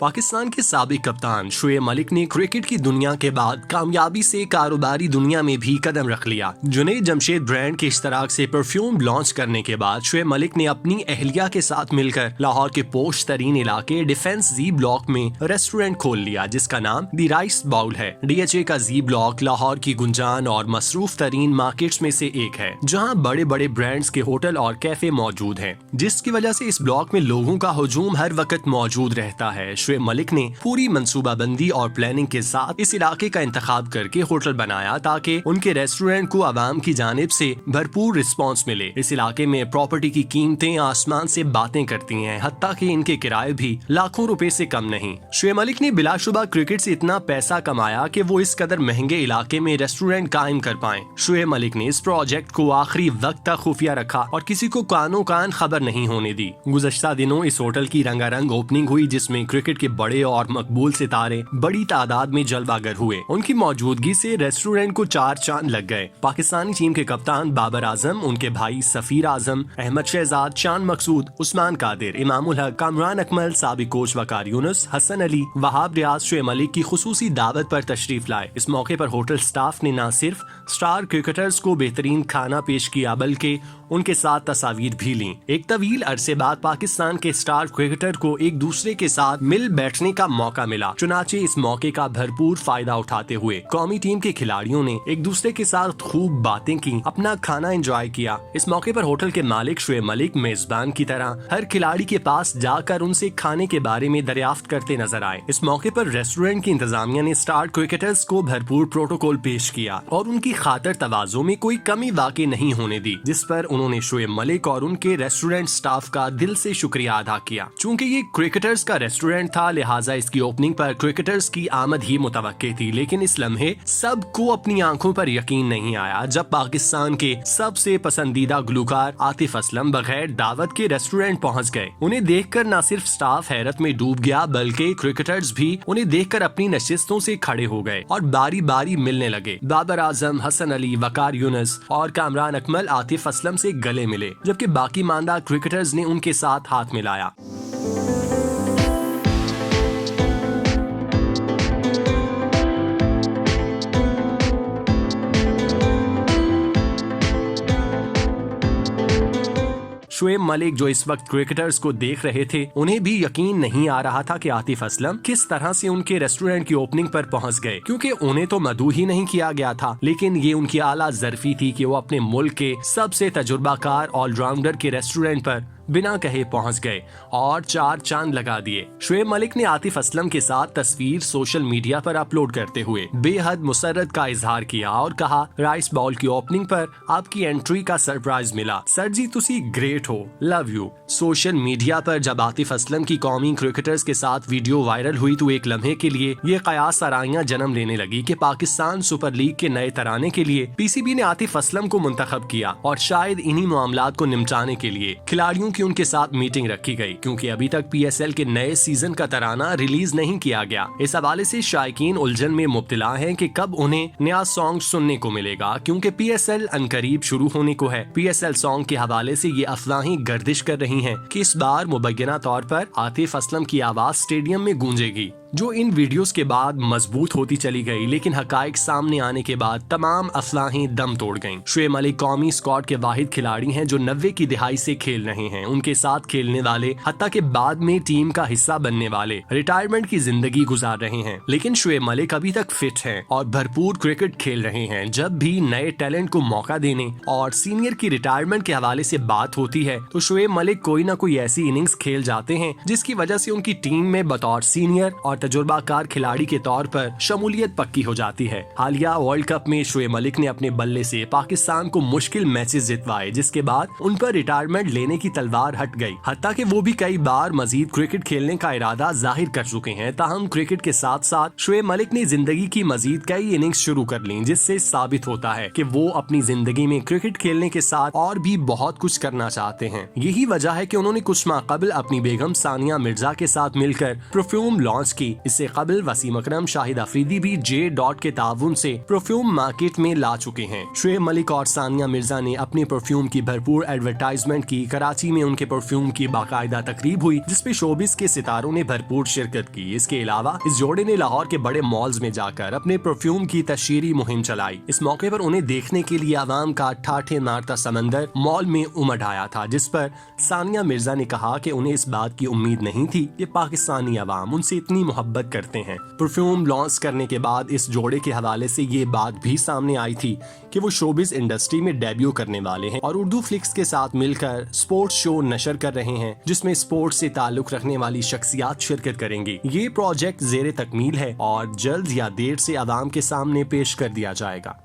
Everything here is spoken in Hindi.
पाकिस्तान के साबिक कप्तान शुएब मलिक ने क्रिकेट की दुनिया के बाद कामयाबी से कारोबारी दुनिया में भी कदम रख लिया। जुनैद जमशेद ब्रांड के इश्तराक से परफ्यूम लॉन्च करने के बाद शुएब मलिक ने अपनी अहलिया के साथ मिलकर लाहौर के पोश तरीन इलाके डिफेंस जी ब्लॉक में रेस्टोरेंट खोल लिया, जिसका नाम दी राइस बाउल है। DHA का जी ब्लॉक लाहौर की गुंजान और मसरूफ तरीन मार्केट्स में से एक है, जहां बड़े बड़े ब्रांड्स के होटल और कैफे मौजूद हैं, जिसकी वजह से इस ब्लॉक में लोगों का हुजूम हर वक्त मौजूद रहता है। शुएब मलिक ने पूरी मंसूबाबंदी और प्लानिंग के साथ इस इलाके का इंतखाब करके होटल बनाया ताकि उनके रेस्टोरेंट को आवाम की जानिब से भरपूर रिस्पांस मिले। इस इलाके में प्रॉपर्टी की कीमतें आसमान से बातें करती हैं, हत्ता कि इनके किराए भी लाखों रुपए से कम नहीं। शुएब मलिक ने बिलाशुबा क्रिकेट से इतना पैसा कमाया कि वो इस कदर महंगे इलाके में रेस्टोरेंट कायम कर पाए। शुएब मलिक ने इस प्रोजेक्ट को आखिरी वक्त तक खुफिया रखा और किसी को कानो कान खबर नहीं होने दी। गुज़श्ता दिनों इस होटल की रंगारंग ओपनिंग हुई, जिसमें क्रिकेट के बड़े और मकबूल सितारे बड़ी तादाद में जलवागर हुए। उनकी मौजूदगी से रेस्टोरेंट को 4 चांद लग गए। पाकिस्तानी टीम के कप्तान बाबर आजम, उनके भाई सफीर आजम, अहमद शहजाद, शान मकसूद, उस्मान कादिर, इमामुल हक, कामरान अकमल, साबिक कोच वकार यूनुस, हसन अली, वहाब रियाज शुएब मलिक की खुसूसी दावत पर तशरीफ लाए। इस मौके पर होटल स्टाफ ने न सिर्फ स्टार क्रिकेटर्स को बेहतरीन खाना पेश किया बल्कि उनके साथ तस्वीर भी ली। एक तवील अरसे बाद पाकिस्तान के स्टार क्रिकेटर को एक दूसरे के साथ मिल बैठने का मौका मिला। चुनाचे इस मौके का भरपूर फायदा उठाते हुए कौमी टीम के खिलाड़ियों ने एक दूसरे के साथ खूब बातें की, अपना खाना एंजॉय किया। इस मौके पर होटल के मालिक शुएब मलिक मेजबान की तरह हर खिलाड़ी के पास जाकर उनसे खाने के बारे में दरियाफ्त करते नजर आए। इस मौके पर रेस्टोरेंट की इंतजामिया ने स्टार क्रिकेटर्स को भरपूर प्रोटोकॉल पेश किया और उनकी खातर तवाज़ो में कोई कमी वाक़ई नहीं होने दी, जिस पर उन्होंने शुएब मलिक और उनके रेस्टोरेंट स्टाफ का दिल से शुक्रिया अदा किया। चूँकि ये क्रिकेटर्स का रेस्टोरेंट था, लिहाजा इसकी ओपनिंग पर क्रिकेटर्स की आमद ही मुतवक्के थी, लेकिन इस लम्हे सबको अपनी आंखों पर यकीन नहीं आया जब पाकिस्तान के सबसे पसंदीदा गुलकार आतिफ असलम बगैर दावत के रेस्टोरेंट पहुंच गए। उन्हें देखकर न सिर्फ स्टाफ हैरत में डूब गया बल्कि क्रिकेटर्स भी उन्हें देखकर अपनी नशिस्तों से खड़े हो गए और बारी बारी मिलने लगे। बाबर आजम, हसन अली, वकार यूनुस और कामरान अकमल आतिफ असलम से गले मिले, जबकि बाकी मानदा क्रिकेटर्स ने उनके साथ हाथ मिलाया। शुएब मलिक जो इस वक्त क्रिकेटर्स को देख रहे थे, उन्हें भी यकीन नहीं आ रहा था कि आतिफ असलम किस तरह से उनके रेस्टोरेंट की ओपनिंग पर पहुंच गए, क्योंकि उन्हें तो मदऊ ही नहीं किया गया था, लेकिन ये उनकी आला ज़र्फी थी कि वो अपने मुल्क के सबसे तजुर्बाकार ऑलराउंडर के रेस्टोरेंट पर बिना कहे पहुंच गए और 4 चांद लगा दिए। शुएब मलिक ने आतिफ असलम के साथ तस्वीर सोशल मीडिया पर अपलोड करते हुए बेहद मुसर्रत का इजहार किया और कहा, राइस बाउल की ओपनिंग पर आपकी एंट्री का सरप्राइज मिला, सर जी तुसी ग्रेट हो, लव यू। सोशल मीडिया पर जब आतिफ असलम की कौमी क्रिकेटर्स के साथ वीडियो वायरल हुई तो एक लम्हे के लिए ये कयास आराइयां जन्म लेने लगी कि पाकिस्तान सुपर लीग के नए तराने के लिए PCB ने आतिफ असलम को मुंतखब किया और शायद इन्हीं मामलात को निपटाने के लिए खिलाड़ियों की उनके साथ मीटिंग रखी गई, क्योंकि अभी तक PSL के नए सीजन का तराना रिलीज नहीं किया गया। इस हवाले से शायकीन उलझन में मुब्तला हैं कि कब उन्हें नया सॉन्ग सुनने को मिलेगा, क्योंकि PSL अनकरीब शुरू होने को है। PSL सॉन्ग के हवाले से ये अफवाहें गर्दिश कर रही हैं कि इस बार मुबैना तौर पर आतिफ असलम की आवाज स्टेडियम में गूंजेगी, जो इन वीडियोस के बाद मजबूत होती चली गई, लेकिन हकाइक सामने आने के बाद तमाम अफवाहें दम तोड़ गईं। शुएब मलिक कौमी स्क्वाड के वाहिद खिलाड़ी हैं जो 90 की दिहाई से खेल रहे हैं। उनके साथ खेलने वाले, हत्ता के बाद में टीम का हिस्सा बनने वाले, रिटायरमेंट की जिंदगी गुजार रहे हैं, लेकिन शुएब मलिक अभी तक फिट हैं और भरपूर क्रिकेट खेल रहे हैं। जब भी नए टैलेंट को मौका देने और सीनियर की रिटायरमेंट के हवाले से बात होती है तो शुएब मलिक कोई न कोई ऐसी इनिंग्स खेल जाते हैं जिसकी वजह से उनकी टीम में बतौर सीनियर और तजुर्बाकार खिलाड़ी के तौर पर शमूलियत पक्की हो जाती है। हालिया वर्ल्ड कप में शुएब मलिक ने अपने बल्ले से पाकिस्तान को मुश्किल मैचेस जितवाए, जिसके बाद उन पर रिटायरमेंट लेने की तलवार हट गई। हत्ता कि वो भी कई बार मजीद क्रिकेट खेलने का इरादा जाहिर कर चुके हैं। ताहम क्रिकेट के साथ साथ शुएब मलिक ने जिंदगी की मजीद कई इनिंग्स शुरू कर ली, जिससे साबित होता है कि वो अपनी जिंदगी में क्रिकेट खेलने के साथ और भी बहुत कुछ करना चाहते हैं। यही वजह है कि उन्होंने कुछ माह कबल अपनी बेगम सानिया मिर्जा के साथ मिलकर परफ्यूम लॉन्च की, थी। इससे कबल वसीम अकरम, शाहिद अफरीदी भी जे डॉट के ताउन से परफ्यूम मार्केट में ला चुके हैं। शुएब मलिक और सानिया मिर्जा ने अपने परफ्यूम की भरपूर एडवर्टाइजमेंट की। कराची में उनके परफ्यूम की बाकायदा तकरीब हुई जिसपे शोबिस के सितारों ने भरपूर शिरकत की। इसके अलावा इस जोड़े ने लाहौर के बड़े मॉल्स में जाकर अपने परफ्यूम की तशहीरी मुहिम चलाई। इस मौके पर उन्हें देखने के लिए आवाम का ठाठे मारता समंदर मॉल में उमड़ आया था, जिस पर सानिया मिर्जा ने कहा कि उन्हें इस बात की उम्मीद नहीं थी कि पाकिस्तानी अवाम उनसे इतनी मोहब्बत करते हैं। परफ्यूम लॉन्च करने के बाद इस जोड़े के हवाले से ये बात भी सामने आई थी कि वो शोबिस इंडस्ट्री में डेब्यू करने वाले हैं और उर्दू फ्लिक्स के साथ मिलकर स्पोर्ट्स शो नशर कर रहे हैं जिसमें स्पोर्ट्स से ताल्लुक रखने वाली शख्सियात शिरकत करेंगी। ये प्रोजेक्ट जेरे तकमील है और जल्द या देर से आवाम के सामने पेश कर दिया जाएगा।